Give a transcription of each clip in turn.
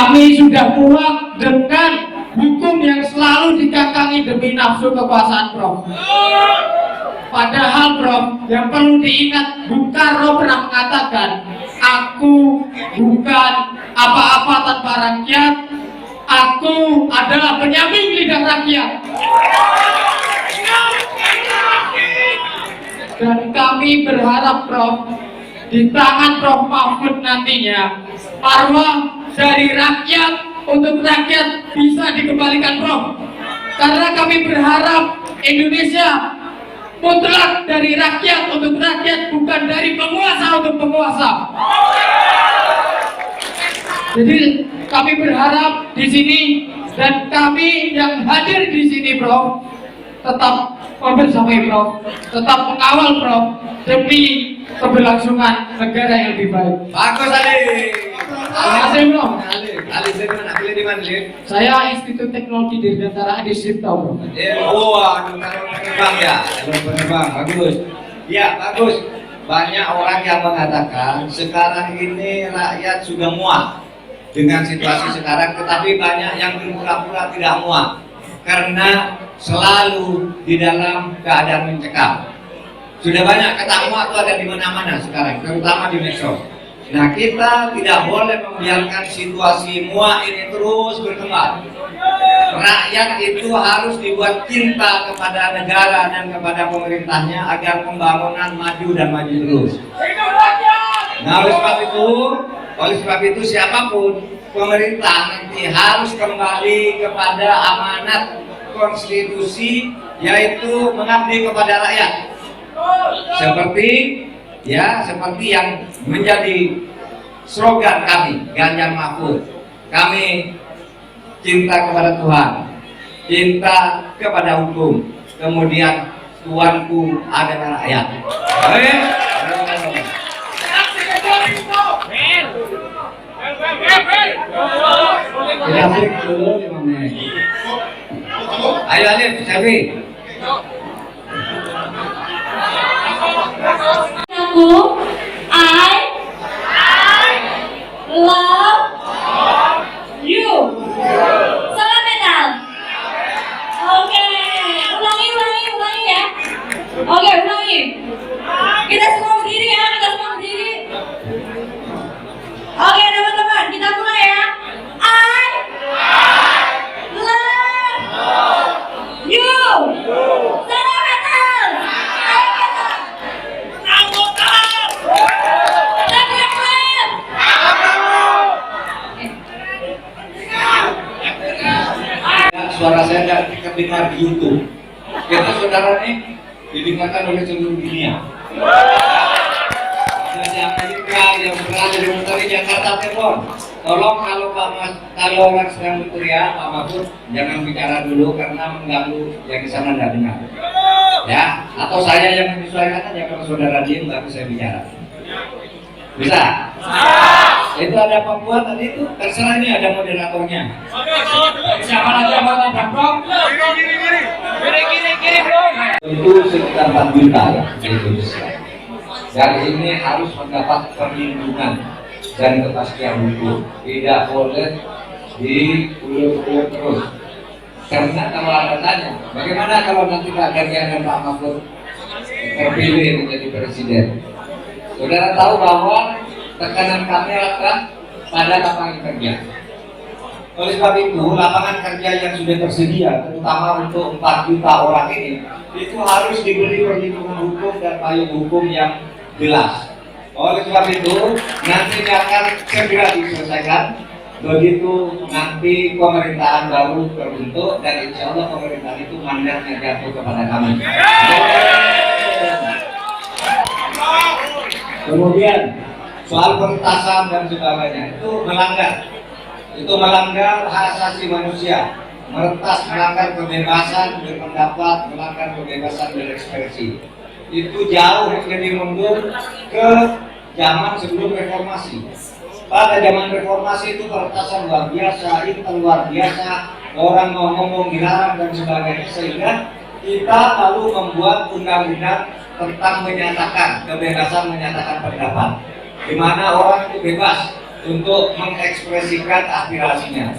Kami sudah muak dengan hukum yang selalu dikakangi demi nafsu kekuasaan, Prof. Padahal, Prof, yang perlu diingat, Bung Karno pernah mengatakan, aku bukan apa-apa tanpa rakyat, aku adalah penyamping lidah rakyat. Dan kami berharap, Prof, di tangan Prof Mahfud nantinya, marwah dari rakyat untuk rakyat bisa dikembalikan, Prof. Karena kami berharap Indonesia mutlak dari rakyat untuk rakyat, bukan dari penguasa untuk penguasa. Jadi kami berharap di sini dan kami yang hadir di sini, Prof, tetap membersamai, Prof, tetap mengawal, Prof, demi keberlangsungan negara yang lebih baik. Bagus, Ali. Terima kasih, Prof. Ali dari mana? Ali di mana, Ali? Saya Institut Teknologi Dirgantara Adi Cipta, Prof. Aduh, penerbang ya. Penerbang, bagus. Ya, bagus. Banyak orang yang mengatakan sekarang ini rakyat sudah muak dengan situasi sekarang, tetapi banyak yang berpura-pura tidak muak karena selalu di dalam keadaan mencekam. Sudah banyak kata muak itu ada di mana-mana sekarang, terutama di medsos. Nah, kita tidak boleh membiarkan situasi muak ini terus berkembang. Rakyat itu harus dibuat cinta kepada negara dan kepada pemerintahnya agar pembangunan maju dan maju terus. Nah, oleh sebab itu siapapun pemerintah nanti harus kembali kepada amanat konstitusi, yaitu mengabdi kepada rakyat. Seperti yang menjadi slogan kami, Ganjar Mahfud. Kami cinta kepada Tuhan, cinta kepada hukum, kemudian Tuanku adalah rakyat. Ayo Alif, selfie. Aku, I love you. Salam metal. Oke, ulangi ya. Oke, ulangi. Kita semua berdiri ya, Oke, teman-teman, kita mulai ya. I love you. Salam metal. Suara saya tidak terdengar di YouTube. Kita saudara ini didengarkan oleh seluruh dunia. Ada di Amerika yang berada di Jakarta, telepon. Tolong kalau orang sedang berteriak, Pak Mahfud jangan bicara dulu karena mengganggu yang di sana tidak dengar. Ya, atau saya yang menyesuaikan aja kalau saudara diem tapi saya bicara. Bisa? Itu ada Papua tadi itu, terserah ini ada moderatornya. Siapa lagi yang Prof? Kiri, Bro. Tentu sekitar 4 juta ya di Indonesia. Dari ini harus mendapat perlindungan dan kepastian hukum. Tidak boleh diulur-ulur terus. Karena kalau Anda tanya, bagaimana kalau nanti Pak Ganjar dan Pak Mahfud terpilih menjadi presiden? Saudara tahu bahwa tekanan kami adalah pada lapangan kerja. Oleh sebab itu, lapangan kerja yang sudah tersedia, terutama untuk 4 juta orang ini, itu harus diberi perlindungan hukum dan payung hukum yang jelas. Oleh sebab itu, nanti akan segera diselesaikan begitu nanti pemerintahan baru terbentuk dan insya Allah pemerintahan itu mandatnya jatuh kepada kami. Kemudian soal peretasan dan sebagainya itu melanggar hak asasi manusia, meretas, melanggar kebebasan berpendapat, melanggar kebebasan berekspresi. Itu jauh lebih mundur ke zaman sebelum reformasi. Pada zaman reformasi itu peretasan luar biasa, intel luar biasa, orang mau ngomong dilarang dan sebagainya, sehingga kita lalu membuat undang-undang tentang menyatakan kebebasan menyatakan pendapat, di mana orang itu bebas untuk mengekspresikan aspirasinya.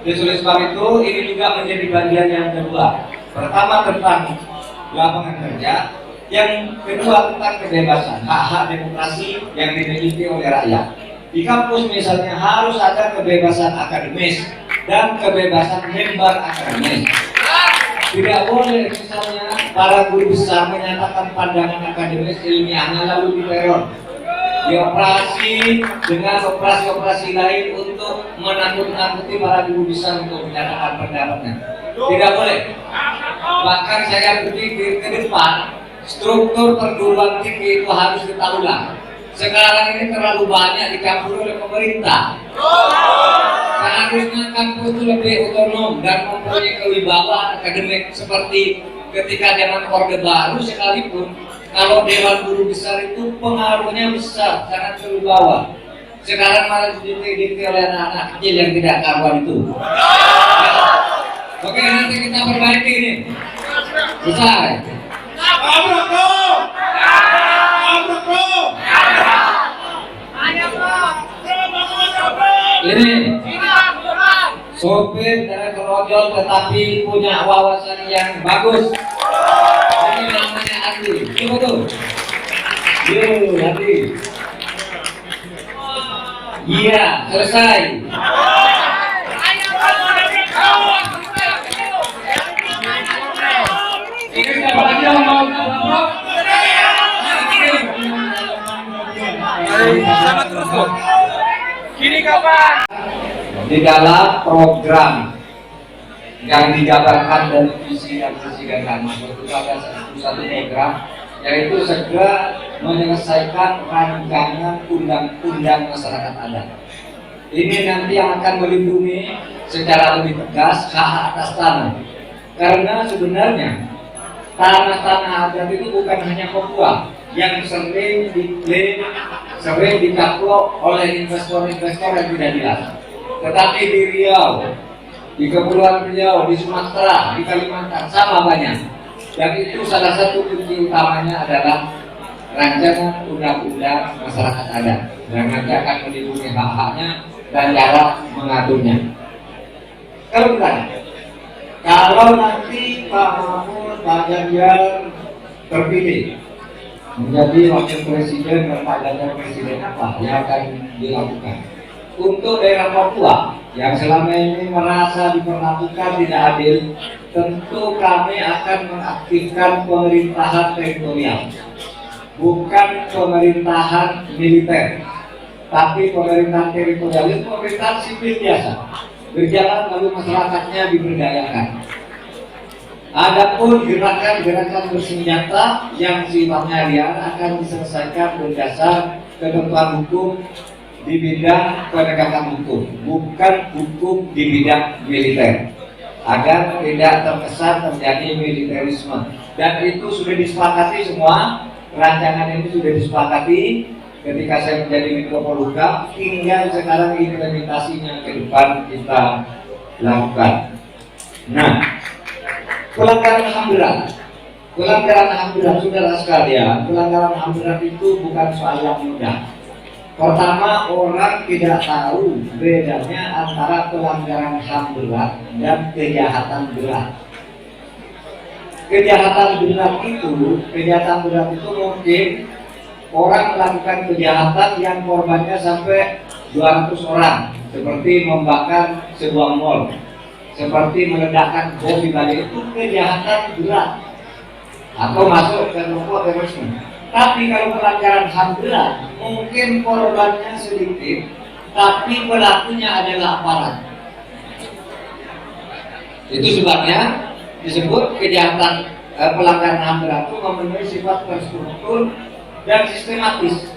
Oleh sebab itu, ini juga menjadi bagian yang kedua. Pertama tentang lapangan kerja, yang kedua tentang kebebasan, hak-hak demokrasi yang dimiliki oleh rakyat. Di kampus misalnya harus ada kebebasan akademis dan kebebasan member akademis. Tidak boleh misalnya para guru besar menyatakan pandangan akademis ilmiahnya lalu diteror, dioperasi dengan operasi-operasi lain untuk menakut-nakuti para guru besar untuk menyatakan pendapatnya. Tidak boleh. Bahkan saya berpikir ke depan struktur perguruan tinggi itu harus kita ulang. Sekarang ini terlalu banyak dicampur oleh pemerintah. Seharusnya kampus itu lebih otonom dan mempunyai kewibawaan akademik seperti ketika zaman Orde Baru sekalipun. Kalau Dewan Guru Besar itu pengaruhnya besar, sangat berwibawa. Sekarang malah didikte oleh anak-anak kecil yang tidak karuan itu. Oke, nanti kita perbaiki ini. Besar. Ini sopir dari kerojol tetapi punya wawasan yang bagus. Ini namanya Andi. Ini betul. Yuk, Andi. Iya, selesai. Ini siapa lagi yang mau jawab? Sama terus kok. Kiri kapan? Di dalam program yang dijabarkan dari visi dan misi dan itu ada satu program yaitu segera menyelesaikan rancangan undang-undang masyarakat adat. Ini nanti yang akan melindungi secara lebih tegas hak atas tanah. Karena sebenarnya tanah-tanah adat itu bukan hanya Papua yang sering diklaim, sering dikaplok oleh investor-investor yang tidak jelas. Tetapi di Riau, di Kepulauan Riau, di Sumatera, di Kalimantan sama banyak. Dan itu salah satu kunci utamanya adalah rancangan undang-undang masyarakat adat yang nanti akan melindungi hak-haknya dan cara mengaturnya. Kalau nanti Pak Mahfud, Pak Ganjar terpilih menjadi wakil presiden dan Pak Ganjar presiden, apa yang akan dilakukan? Untuk daerah Papua yang selama ini merasa diperlakukan tidak adil, tentu kami akan mengaktifkan pemerintahan teritorial, bukan pemerintahan militer, tapi pemerintahan teritorial itu pemerintahan sipil biasa, berjalan lalu masyarakatnya diberdayakan. Adapun gerakan-gerakan bersenjata yang sifatnya liar akan diselesaikan berdasar ketentuan hukum di bidang penegakan hukum, bukan hukum di bidang militer, agar tidak terkesan terjadi militerisme. Dan itu sudah disepakati semua, rancangan ini sudah disepakati ketika saya menjadi Menko Polhukam, tinggal sekarang implementasinya ke depan kita lakukan. Nah, pelanggaran HAM berat. Pelanggaran HAM berat, saudara sekalian, pelanggaran HAM berat itu bukan soal yang mudah. Pertama, orang tidak tahu bedanya antara pelanggaran HAM berat dan kejahatan berat. Kejahatan berat itu mungkin orang melakukan kejahatan yang korbannya sampai 200 orang, seperti membakar sebuah mall, seperti meledakkan bom di Bali, itu kejahatan berat atau masuk ke kelompok terorisme. Tapi kalau pelanggaran HAM berat, mungkin korbannya sedikit, tapi pelakunya adalah aparat. Itu sebabnya disebut kejahatan pelanggaran HAM berat itu memenuhi sifat terstruktur dan sistematis.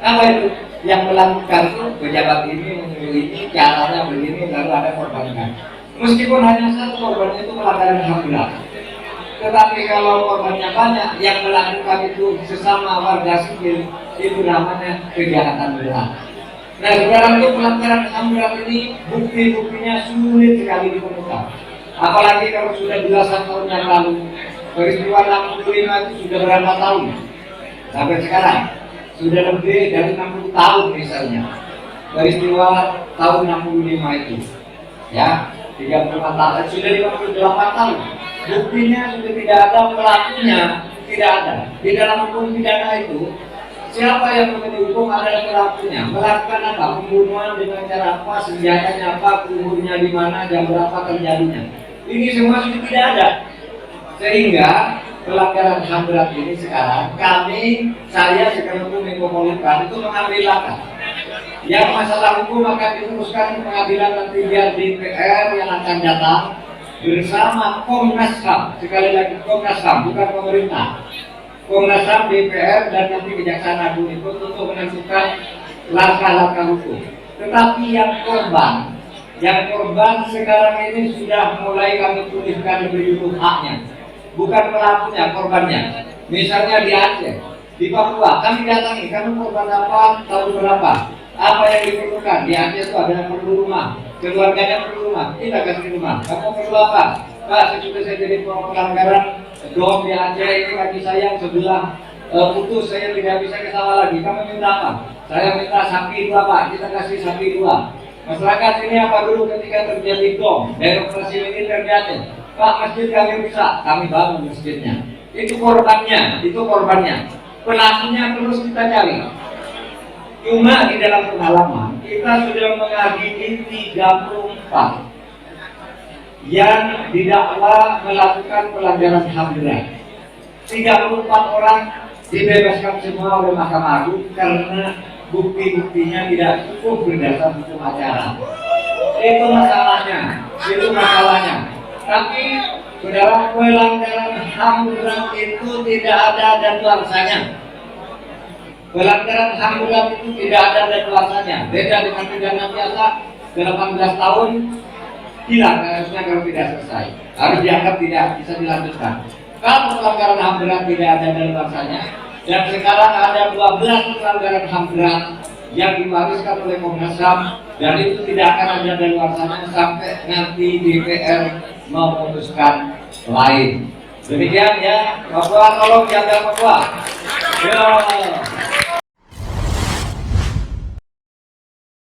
Apa itu? Yang melakukan itu pejabat ini menyuruh ini, caranya begini, lalu ada korbannya. Meskipun hanya satu korbannya itu pelanggaran HAM berat. Tetapi kalau korbannya banyak, yang melakukan itu sesama warga sipil, itu namanya kejahatan berat. Nah, sekarang itu pelanggaran HAM berat ini bukti-buktinya sulit sekali ditemukan. Apalagi kalau sudah belasan tahun yang lalu, peristiwa 65 itu sudah berapa tahun? Sampai sekarang sudah lebih dari 60 tahun misalnya. peristiwa tahun 65 itu. Ya, 34 tahun, sudah 58 tahun. Buktinya sudah tidak ada, pelakunya tidak ada. Di dalam hukum pidana itu, siapa yang menjadi hukum adalah pelakunya. Melakukan apa? Pembunuhan dengan cara apa? Senjatanya apa? Umurnya di mana? Jam berapa terjadinya? Ini semua sudah tidak ada. Sehingga pelanggaran HAM berat ini sekarang saya sebagai hukum Menko Polhukam itu mengambil langkah. Yang masalah hukum akan diteruskan ke pengadilan nanti biar DPR yang akan datang bersama Komnas HAM. Sekali lagi Komnas HAM, bukan pemerintah. Komnas HAM, DPR, dan nanti Kejaksaan Agung itu untuk menentukan langkah-langkah hukum. Tetapi yang korban sekarang ini sudah mulai kami tuliskan lebih dulu haknya, bukan pelakunya, korbannya. Misalnya di Aceh, di Papua, kami datangi, kami korban apa, tahun berapa, apa yang diperlukan. Di Aceh itu ada perlu rumah, keluarganya perlu rumah, kita kasih rumah. Kamu perlu apa? Pak, saya jadi pelanggaran dom di Aceh ini kaki saya sebelah putus, saya tidak bisa ke sawah lagi. Kamu minta apa? Saya minta sapi 2 Pak, kita kasih sapi 2. Masyarakat ini apa dulu ketika terjadi dom dari operasi militer di Aceh? Pak, masjid kami rusak, kami bangun masjidnya. Itu korbannya, pelakunya terus kita cari. Cuma di dalam pengalaman kita sudah mengadili 34 yang didakwa melakukan pelanggaran HAM berat. 34 orang dibebaskan semua oleh Mahkamah Agung karena bukti-buktinya tidak cukup berdasar hukum acara. Itu masalahnya. Tapi dalam pelanggaran HAM berat itu tidak ada daluarsanya. Pelanggaran HAM berat itu tidak ada daluarsanya. Beda dengan pidana biasa 18 tahun hilang harusnya kalau tidak selesai. Harus dianggap tidak bisa dilanjutkan. Kalau pelanggaran HAM berat tidak ada daluarsanya, dan sekarang ada 12 pelanggaran HAM berat yang diwariskan oleh Komnas HAM, dan itu tidak akan ada daluarsanya sampai nanti DPR memutuskan lain. Demikian ya, Papua tolong jaga Papua. Yo.